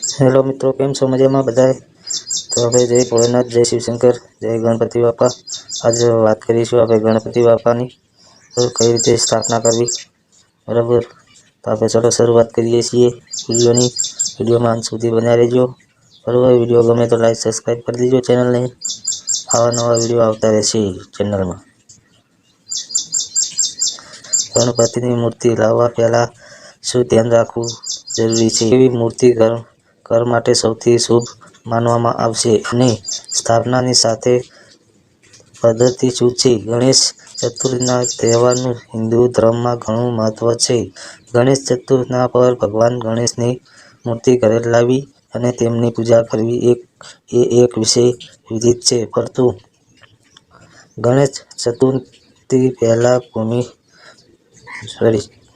Hello મિત્રો, કેમ છો? મજામાં બધાએ? તો આપણે જય ભોળેનાથ, જય શિવશંકર, જય ગણપતિ બાપા. આજે વાત કરીશું આપણે ગણપતિ બાપાની તો કઈ રીતે સ્થાપના કરવી, બરાબર. તો આપણે ચલો શરૂઆત કરીએ છીએ વિડીયોની. વિડીયોમાં અંત સુધી બન્યા રહેજો, બરાબર. વિડીયો ગમે તો લાઈક સબસ્ક્રાઈબ કરી દેજો ચેનલને. આવા નવા વિડીયો આવતા રહેશે ચેનલમાં. ગણપતિની મૂર્તિ લાવવા પહેલાં શું ધ્યાન રાખવું જરૂરી છે? એવી મૂર્તિ ઘર માટે સૌથી શુભ માનવામાં આવશે અને સ્થાપનાની સાથે પદ્ધતિ શું છે? ગણેશ ચતુર્થીના તહેવારનું હિન્દુ ધર્મમાં ઘણું મહત્વ છે. ગણેશ ચતુર્થના પર ભગવાન ગણેશની મૂર્તિ ઘરે લાવી અને તેમની પૂજા કરવી એક વિશેષ વિધિ છે. પરંતુ ગણેશ ચતુર્થી પહેલાં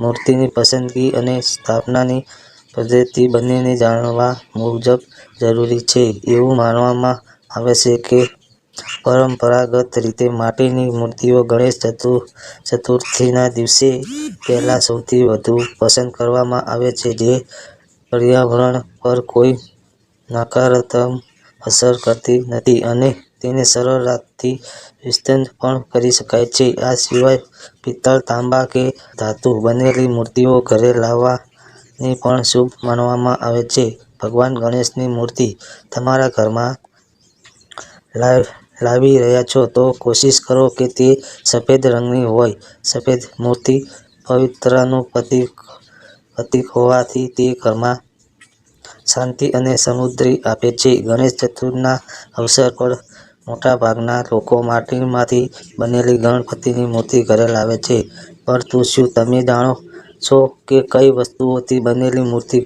મૂર્તિની પસંદગી અને સ્થાપનાની પદ્ધતિ બંનેને જાણવા મુજબ જરૂરી છે. એવું માનવામાં આવે છે કે પરંપરાગત રીતે માટીની મૂર્તિઓ ગણેશ ચતુર્થીના દિવસે પહેલાં સૌથી વધુ પસંદ કરવામાં આવે છે, જે પર્યાવરણ પર કોઈ નકારાત્મક અસર કરતી નથી અને તેને સરળતાથી વિસ્તૃત પણ કરી શકાય છે. આ સિવાય પિત્તળ, તાંબા કે ધાતુ બનેલી મૂર્તિઓ ઘરે લાવવાની પણ શુભ માનવામાં આવે છે. ભગવાન ગણેશની મૂર્તિ તમારા ઘરમાં લાવી રહ્યા છો તો કોશિશ કરો કે તે સફેદ રંગની હોય. સફેદ મૂર્તિ પવિત્રતાનું પ્રતીક હોવાથી તે ઘરમાં શાંતિ અને સમૃદ્ધિ આપે છે. ગણેશ ચતુર્થીના અવસર પર મોટાભાગના લોકો માટીમાંથી બનેલી ગણપતિની મૂર્તિ ઘરે લાવે છે. પરંતુ શું તમે જાણો છો કે કઈ વસ્તુઓથી બનેલી મૂર્તિ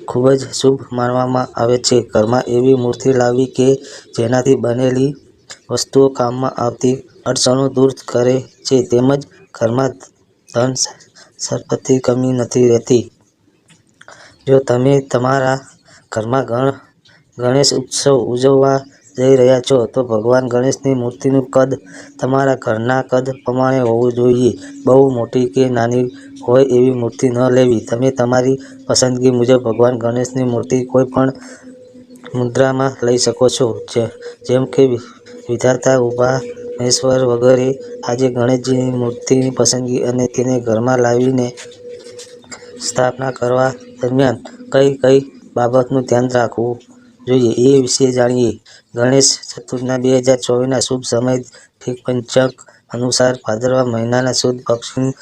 ખૂબ જ શુભ માનવામાં આવે છે? ઘરમાં એવી મૂર્તિ લાવવી કે જેનાથી બનેલી વસ્તુઓ કામમાં આવતી અડચણો દૂર કરે છે તેમજ ઘરમાં ધન સંપત્તિની કમી નથી રહેતી. જો તમે તમારા ઘરમાં ગણેશ ઉત્સવ ઉજવવા જઈ રહ્યા છો તો ભગવાન ગણેશની મૂર્તિનું કદ તમારા ઘરના કદ પ્રમાણે હોવું જોઈએ. બહુ મોટી કે નાની હોય એવી મૂર્તિ ન લેવી. તમે તમારી પસંદગી મુજબ ભગવાન ગણેશની મૂર્તિ કોઈ પણ મુદ્રામાં લઈ શકો છો, જેમ કે વિધાતા, ઉભા, મહેશ્વર વગેરે. આજે ગણેશજીની મૂર્તિની પસંદગી અને તેને ઘરમાં લાવીને સ્થાપના કરવા દરમિયાન કઈ કઈ બાબતનું ધ્યાન રાખવું જોઈએ એ વિશે જાણીએ. ગણેશ ચતુર્થીના 2024ના શુભ સમય ઠીક પંચાંગ અનુસાર ભાદરવા મહિનાના સુદ પક્ષની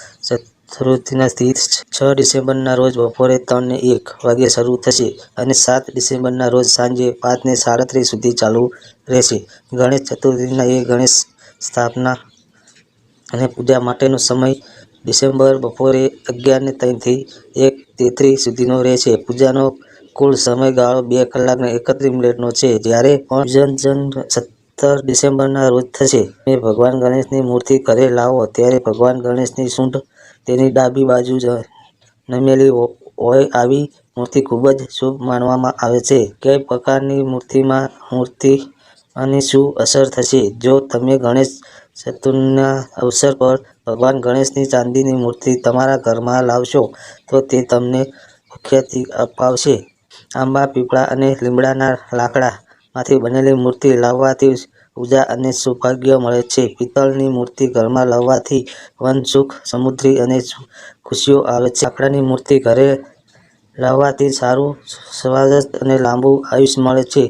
ચતુર્થીના તિથિ 6 ડિસેમ્બરના રોજ બપોરે 3 ને 1 વાગ્યે શરૂ થશે અને 7 ડિસેમ્બરના રોજ સાંજે 5 ને 37 સુધી ચાલુ રહેશે. ગણેશ ચતુર્થીના ગણેશ સ્થાપના અને પૂજા માટેનો સમય ડિસેમ્બર બપોરે 11 ને 3 થી 1:33 સુધીનો રહેશે. પૂજાનો કુલ સમયગાળો 2 કલાક ને 31 મિનિટનો છે. જ્યારે પણ વિસર્જન 17 ડિસેમ્બરના રોજ થશે. તમે ભગવાન ગણેશની મૂર્તિ ઘરે લાવો ત્યારે ભગવાન ગણેશની સૂંઢ તેની ડાબી બાજુ નમેલી હોય. આવી મૂર્તિ ખૂબ જ શુભ માનવામાં આવે છે. કઈ પ્રકારની મૂર્તિની શું અસર થશે? જો તમે ગણેશ ચતુર્થીના અવસર પર ભગવાન ગણેશની ચાંદીની મૂર્તિ તમારા ઘરમાં લાવશો તો તે તમને ખ્યાતિ અપાવશે. આંબા, પીપળા અને લીમડાના લાકડામાંથી બનેલી મૂર્તિ લાવવાથી ઉર્જા અને સૌભાગ્ય મળે છે. પિત્તળની મૂર્તિ ઘરમાં લાવવાથી ધન, સુખ, સમૃદ્ધિ અને ખુશીઓ આવે છે. લાકડાની મૂર્તિ ઘરે લાવવાથી સારું સ્વાસ્થ્ય અને લાંબુ આયુષ્ય મળે છે.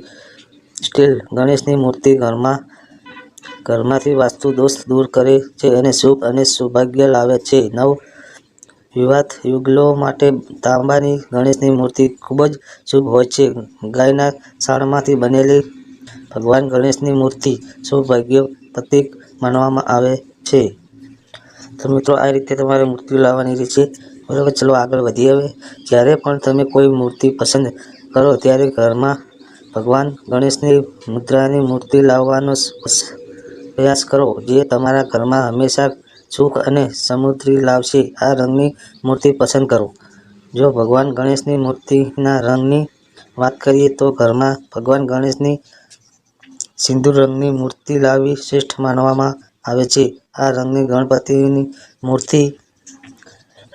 સ્ટીલ ગણેશની મૂર્તિ ઘરમાંથી વાસ્તુ દોષ દૂર કરે છે અને સુખ અને સૌભાગ્ય લાવે છે. વિવાહ યુગલો માટે તાંબાની ગણેશની મૂર્તિ ખૂબ જ શુભ હોય છે. ગાયના છાણમાંથી બનેલી ભગવાન ગણેશની મૂર્તિ સૌભાગ્યનું પ્રતીક માનવામાં આવે છે. તો મિત્રો, આ રીતે તમારે મૂર્તિ લાવવાની રહેશે, બરાબર. ચલો આગળ વધીએ. હવે જ્યારે પણ તમે કોઈ મૂર્તિ પસંદ કરો ત્યારે ઘરમાં ભગવાન ગણેશની મુદ્રાની મૂર્તિ લાવવાનો પ્રયાસ કરો, જે તમારા ઘરમાં હંમેશા સુખ અને સમૃદ્ધિ લાવશે. આ રંગની મૂર્તિ પસંદ કરો. જો ભગવાન ગણેશની મૂર્તિના રંગની વાત કરીએ તો ઘરમાં ભગવાન ગણેશની સિંદૂર રંગની મૂર્તિ લાવવી શ્રેષ્ઠ માનવામાં આવે છે. આ રંગની ગણપતિની મૂર્તિ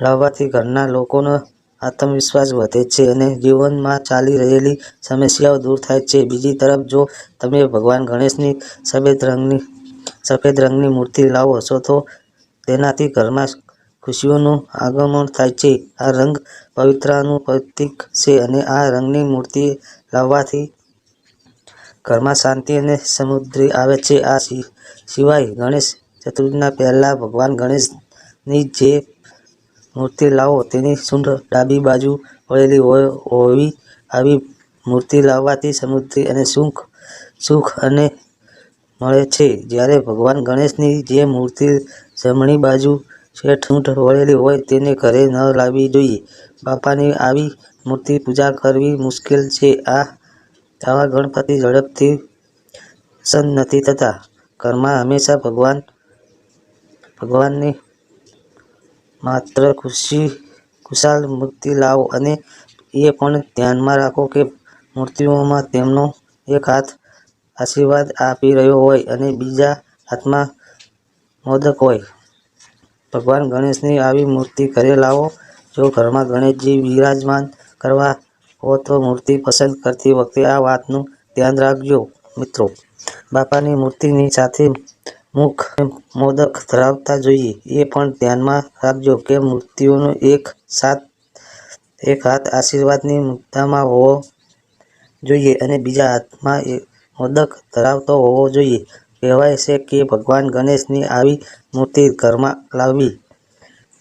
લાવવાથી ઘરના લોકોનો આત્મવિશ્વાસ વધે છે અને જીવનમાં ચાલી રહેલી સમસ્યાઓ દૂર થાય છે. બીજી તરફ, જો તમે ભગવાન ગણેશની સફેદ રંગની મૂર્તિ લાવો છો તો તેનાથી ઘરમાં ખુશીઓનું આગમન થાય છે. આ રંગ પવિત્રતાનું પ્રતીક છે અને આ રંગની મૂર્તિ લાવવાથી ઘરમાં શાંતિ અને સમૃદ્ધિ આવે છે. આ સિવાય ગણેશ ચતુર્થીના પહેલા ભગવાન ગણેશની જે મૂર્તિ લાવો તેની સૂંઢ ડાબી બાજુ વળેલી હોવી. આવી મૂર્તિ લાવવાથી સમૃદ્ધિ અને સુખ મળે છે. જ્યારે ભગવાન ગણેશની જે મૂર્તિ જમણી બાજુ સૂંઢ વળેલી હોય તેને ઘરે ન લાવવી જોઈએ. બાપાની આવી મૂર્તિ પૂજા કરવી મુશ્કેલ છે. આવા ગણપતિ ઝડપથી પ્રસન્ન નથી થતા. ઘરમાં હંમેશા ભગવાનની માત્ર ખુશાલ મૂર્તિ લાવો અને એ પણ ધ્યાનમાં રાખો કે મૂર્તિમાં તેમનો એક હાથ આશીર્વાદ આપી રહ્યો હોય અને બીજા હાથમાં મોદક હોય. ભગવાન ગણેશની આવી મૂર્તિ ઘરે લાવો. જો ઘરમાં ગણેશજી બિરાજમાન કરવા હો તો મૂર્તિ પસંદ કરતી વખતે આ વાતનું ધ્યાન રાખજો મિત્રો. બાપાની મૂર્તિની સાથે મુખ અને મોદક ધરાવતા જોઈએ. એ પણ ધ્યાનમાં રાખજો કે મૂર્તિનો એક હાથ આશીર્વાદની મુદ્રામાં હોવો જોઈએ અને બીજા હાથમાં મોદક ધરાવતો હોવો જોઈએ. કહેવાય છે કે ભગવાન ગણેશની આવી મૂર્તિ ઘરમાં લાવવી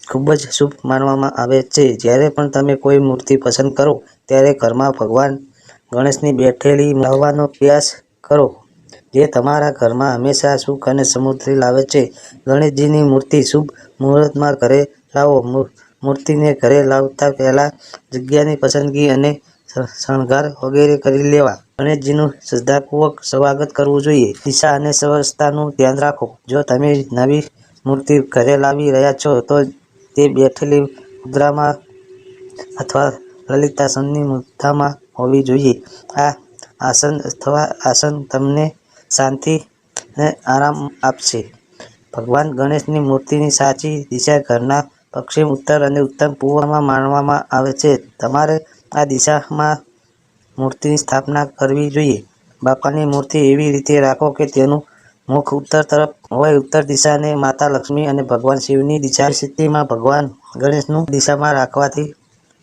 ખૂબ જ શુભ માનવામાં આવે છે. જ્યારે પણ તમે કોઈ મૂર્તિ પસંદ કરો ત્યારે ઘરમાં ભગવાન ગણેશની બેઠેલી લાવવાનો પ્રયાસ કરો જે તમારા ઘરમાં હંમેશા સુખ અને સમૃદ્ધિ લાવે છે. ગણેશજીની મૂર્તિ શુભ મુહૂર્તમાં ઘરે લાવો. મૂર્તિને ઘરે લાવતા પહેલા જગ્યાની પસંદગી અને શણગાર વગેરે કરી લેવા. ગણેશજીનું શ્રદ્ધાપૂર્વક સ્વાગત કરવું જોઈએ. દિશા અને સ્વચ્છતાનું ધ્યાન રાખો. જો તમે નવી મૂર્તિ ઘરે લાવી રહ્યા છો તો તે બેઠેલી મુદ્રામાં અથવા લલિતાસનની મુદ્રામાં હોવી જોઈએ. આ આસન તમને શાંતિ અને આરામ આપશે. ભગવાન ગણેશની મૂર્તિની સાચી દિશા ઘરના પશ્ચિમ, ઉત્તર અને ઉત્તર પૂર્વમાં માનવામાં આવે છે. તમારે આ દિશામાં મૂર્તિની સ્થાપના કરવી જોઈએ. બાપાની મૂર્તિ એવી રીતે રાખો કે તેનું મુખ ઉત્તર તરફ હોય. ઉત્તર દિશાને માતા લક્ષ્મી અને ભગવાન શિવની દિશા. આવી સ્થિતિમાં ભગવાન ગણેશનું દિશામાં રાખવાથી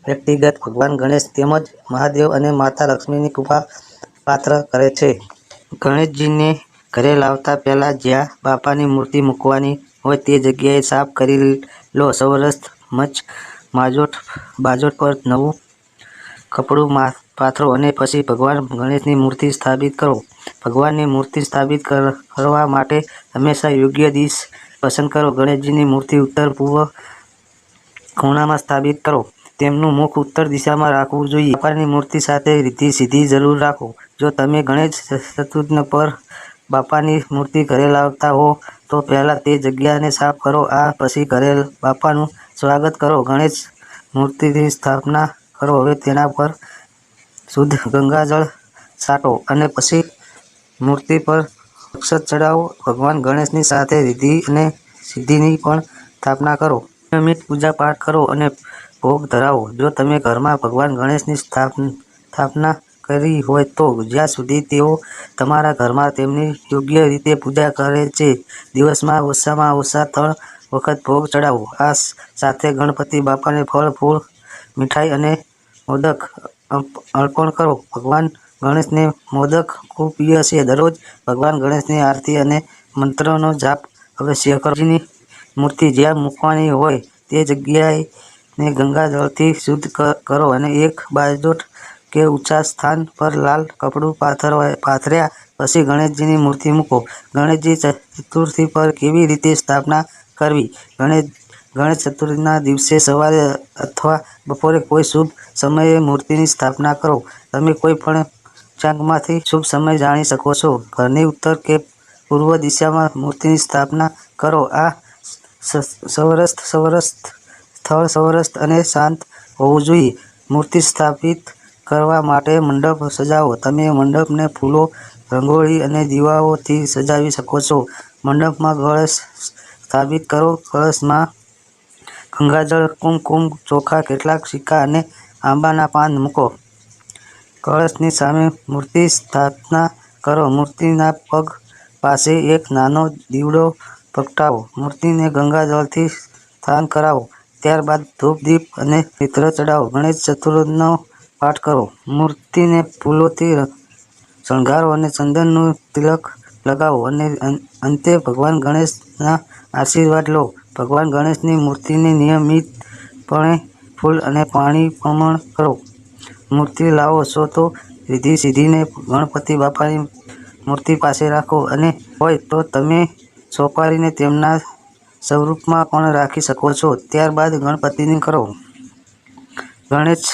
વ્યક્તિગત ભગવાન ગણેશ તેમજ મહાદેવ અને માતા લક્ષ્મીની કૃપા પાત્ર કરે છે. ગણેશજીને ઘરે લાવતા પહેલા જ્યાં બાપાની મૂર્તિ મૂકવાની હોય તે જગ્યાએ સાફ કરી લો. સૌરસ્થ બાજોટ પર નવું કપડું પાથરો અને પછી ભગવાન ગણેશની મૂર્તિ સ્થાપિત કરો. ભગવાનની મૂર્તિ સ્થાપિત કરવા માટે હંમેશા યોગ્ય દિશા પસંદ કરો. ગણેશજીની મૂર્તિ ઉત્તર પૂર્વ ખૂણામાં સ્થાપિત કરો. તેમનું મુખ ઉત્તર દિશામાં રાખવું જોઈએ. બાપાની મૂર્તિ સાથે રિદ્ધિ સિદ્ધિ જરૂર રાખો. જો તમે ગણેશ ચતુર્થી પર બાપાની મૂર્તિ ઘરે લાવતા હો તો પહેલા તે જગ્યાને સાફ કરો. આ પછી ઘરે બાપાનું સ્વાગત કરો. ગણેશ મૂર્તિની સ્થાપના કરો. હવે તેના પર શુદ્ધ ગંગાજળ છાંટો અને પછી મૂર્તિ પર અક્ષત ચડાવો. ભગવાન ગણેશની સાથે રિદ્ધિ અને સિદ્ધિની પણ સ્થાપના કરો. નિયમિત પૂજા પાઠ કરો અને ભોગ ધરાવો. જો તમે ઘરમાં ભગવાન ગણેશની સ્થાપના કરી હોય તો જ્યાં સુધી તેઓ તમારા ઘરમાં તેમની યોગ્ય રીતે પૂજા કરે છે દિવસમાં ઓછામાં ઓછા 3 વખત ભોગ ચડાવો. આ સાથે ગણપતિ બાપાને ફળ, ફૂલ, મીઠાઈ અને મોદક અર્પણ કરો. ભગવાન ગણેશને મોદક ખૂબ પ્રિય છે. દરરોજ ભગવાન ગણેશની આરતી અને મંત્રનો જાપ અવશ્ય કરો. ગણેશજીની મૂર્તિ જ્યાં મૂકવાની હોય તે જગ્યાને ગંગાજળથી શુદ્ધ કરો અને એક બાજોટ કે ઊંચા સ્થાન પર લાલ કપડું પાથર્યા પછી ગણેશજીની મૂર્તિ મૂકો. ગણેશજી ચતુર્થી પર કેવી રીતે સ્થાપના કરવી? ગણેશ ચતુર્થીના દિવસે સવારે અથવા બપોરે કોઈ શુભ સમયે મૂર્તિની સ્થાપના કરો. તમે કોઈ પણ પંચાંગમાંથી શુભ સમય જાણી શકો છો. ઘરની ઉત્તર કે પૂર્વ દિશામાં મૂર્તિની સ્થાપના કરો. આ સ્થળ સૌરસ્થ અને શાંત હોવું જોઈએ. મૂર્તિ સ્થાપિત કરવા માટે મંડપ સજાવો. તમે મંડપને ફૂલો, રંગોળી અને દીવાઓથી સજાવી શકો છો. મંડપમાં કળશ સ્થાપિત કરો. ગંગાજળ, કુમકુમ, ચોખા, કેટલાક સિક્કા અને આંબાના પાન મૂકો. કળશની સામે મૂર્તિ સ્થાપના કરો. મૂર્તિના પગ પાસે એક નાનો દીવડો પ્રગટાવો. મૂર્તિને ગંગાજળથી સ્નાન કરાવો. ત્યારબાદ ધૂપ, દીપ અને ઇત્ર ચડાવો. ગણેશ ચતુર્થનો પાઠ કરો. મૂર્તિને ફૂલોથી શણગારો અને ચંદનનું તિલક લગાવો અને અંતે ભગવાન ગણેશના આશીર્વાદ લો. ભગવાન ગણેશની મૂર્તિને નિયમિતપણે ફૂલ અને પાણી અર્પણ કરો. મૂર્તિ લાવો છો તો રિદ્ધિ સિદ્ધિને ગણપતિ બાપાની મૂર્તિ પાસે રાખો અને હોય તો તમે સોપારીને તેમના સ્વરૂપમાં પણ રાખી શકો છો. ત્યારબાદ ગણપતિની કરો. ગણેશ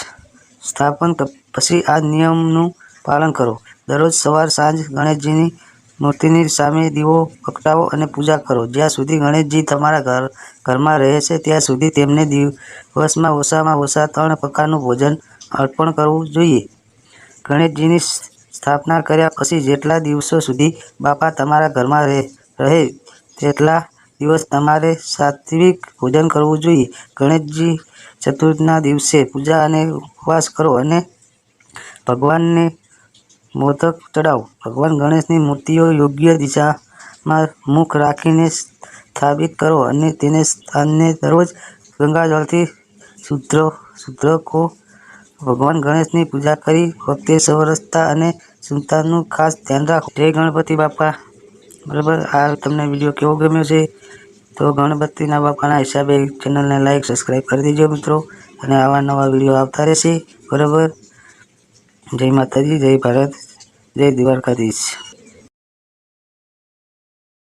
સ્થાપન પછી આ નિયમનું પાલન કરો. દરરોજ સવાર સાંજ ગણેશજીની મૂર્તિની સામે દીવો પ્રગટાવો અને પૂજા કરો. જ્યાં સુધી ગણેશજી તમારા ઘરમાં રહે છે ત્યાં સુધી તેમને દિવસમાં ઓછામાં ઓછા 3 પ્રકારનું ભોજન અર્પણ કરવું જોઈએ. ગણેશજીની સ્થાપના કર્યા પછી જેટલા દિવસો સુધી બાપા તમારા ઘરમાં રહે તેટલા દિવસ તમારે સાત્વિક ભોજન કરવું જોઈએ. ગણેશજી ચતુર્થીના દિવસે પૂજા અને ઉપવાસ કરો અને ભગવાનને મોદક ચડાવો. ભગવાન ગણેશની મૂર્તિઓ યોગ્ય દિશામાં મુખ રાખીને સ્થાપિત કરો અને તેને સ્થાનને દરરોજ ગંગાજળથી શુદ્ધ કરો. ભગવાન ગણેશની પૂજા કરી વખતે સ્વચ્છતા અને શુદ્ધતાનું ખાસ ધ્યાન રાખો. જય ગણપતિ બાપા. બરાબર, આ તમને વિડીયો કેવો ગમ્યો છે તો ગણપતિના બાપાના હિસાબે ચેનલને લાઈક, સબસ્ક્રાઈબ કરી દેજો મિત્રો. અને આવા નવા વિડીયો આવતા રહેશે. બરાબર, જય માતાજી, જય ભારત, જય દ્વારકાધીશ.